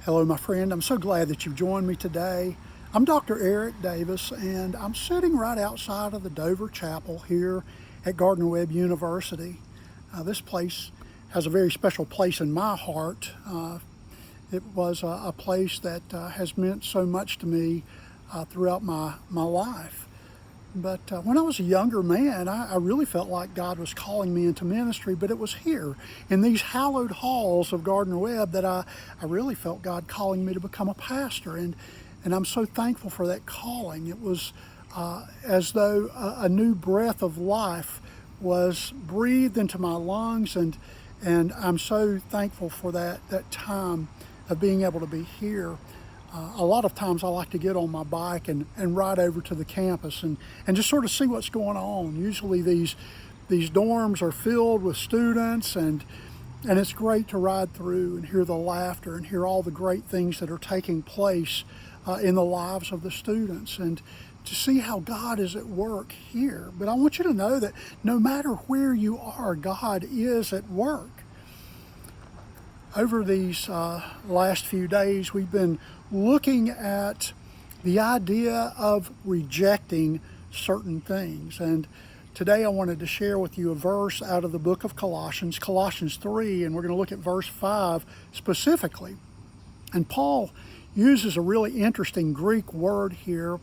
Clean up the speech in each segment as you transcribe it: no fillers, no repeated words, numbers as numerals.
Hello, my friend. I'm so glad that you've joined me today. I'm Dr. Eric Davis, and I'm sitting right outside of the Dover Chapel here at Gardner-Webb University. This place has a very special place in my heart. It was a place that has meant so much to me throughout my life. But when I was a younger man, I really felt like God was calling me into ministry, but it was here in these hallowed halls of Gardner-Webb that I really felt God calling me to become a pastor. And I'm so thankful for that calling. It was as though a new breath of life was breathed into my lungs, and I'm so thankful for that time of being able to be here. A lot of times I like to get on my bike and ride over to the campus and just sort of see what's going on. Usually these dorms are filled with students, and it's great to ride through and hear the laughter and hear all the great things that are taking place in the lives of the students, and to see how God is at work here. But I want you to know that no matter where you are, God is at work. Over these last few days, we've been looking at the idea of rejecting certain things. And today I wanted to share with you a verse out of the book of Colossians, Colossians 3, and we're going to look at verse 5 specifically. And Paul uses a really interesting Greek word here.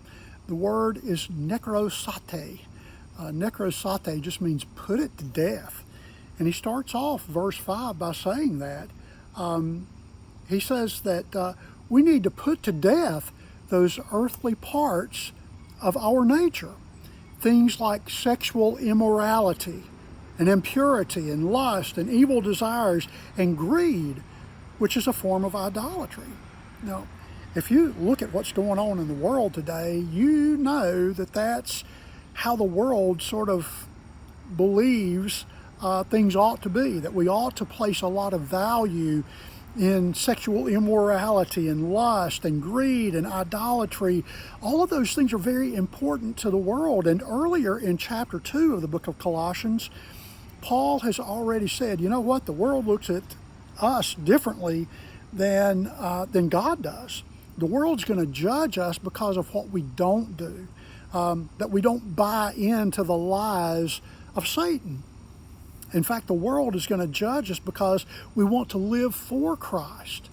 The word is nekrosate. Nekrosate just means put it to death. And he starts off verse 5 by saying that. He says that we need to put to death those earthly parts of our nature. Things like sexual immorality and impurity and lust and evil desires and greed, which is a form of idolatry. Now, if you look at what's going on in the world today, you know that that's how the world sort of believes things ought to be, that we ought to place a lot of value in sexual immorality and lust and greed and idolatry. All of those things are very important to the world. And earlier in chapter 2 of the book of Colossians, Paul has already said, you know what, the world looks at us differently than God does. The world's going to judge us because of what we don't do, that we don't buy into the lies of Satan. In fact, the world is going to judge us because we want to live for Christ.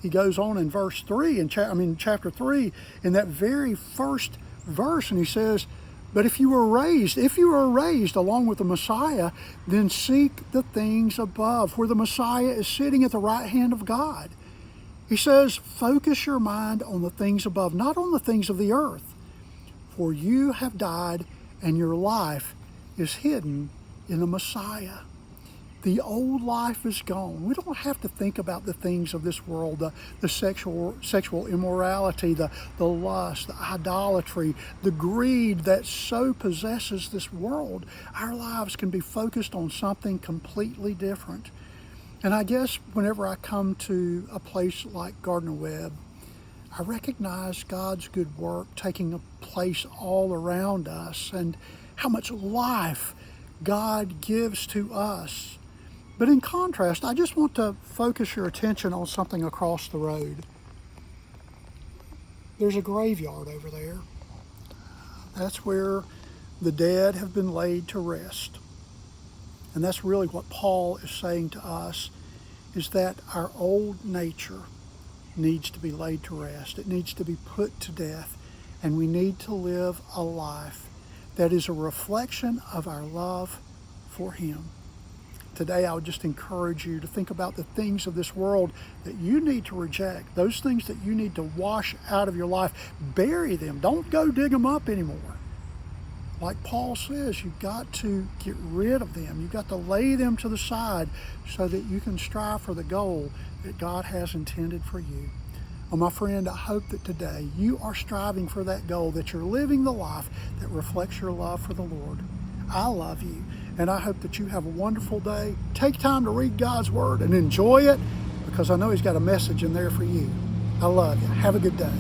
He goes on in verse 3, chapter 3, in that very first verse, and he says, but if you are raised along with the Messiah, then seek the things above, where the Messiah is sitting at the right hand of God. He says, focus your mind on the things above, not on the things of the earth. For you have died, and your life is hidden in the Messiah. The old life is gone. We don't have to think about the things of this world, the sexual immorality, the lust, the idolatry, the greed that so possesses this world. Our lives can be focused on something completely different. And I guess whenever I come to a place like Gardner-Webb, I recognize God's good work taking place all around us and how much life God gives to us. But in contrast, I just want to focus your attention on something across the road. There's a graveyard over there. That's where the dead have been laid to rest. And that's really what Paul is saying to us, is that our old nature needs to be laid to rest. It needs to be put to death. And we need to live a life that is a reflection of our love for Him. Today, I would just encourage you to think about the things of this world that you need to reject, those things that you need to wash out of your life. Bury them. Don't go dig them up anymore. Like Paul says, you've got to get rid of them. You've got to lay them to the side so that you can strive for the goal that God has intended for you. Well, my friend, I hope that today you are striving for that goal, that you're living the life that reflects your love for the Lord. I love you, and I hope that you have a wonderful day. Take time to read God's Word and enjoy it, because I know He's got a message in there for you. I love you. Have a good day.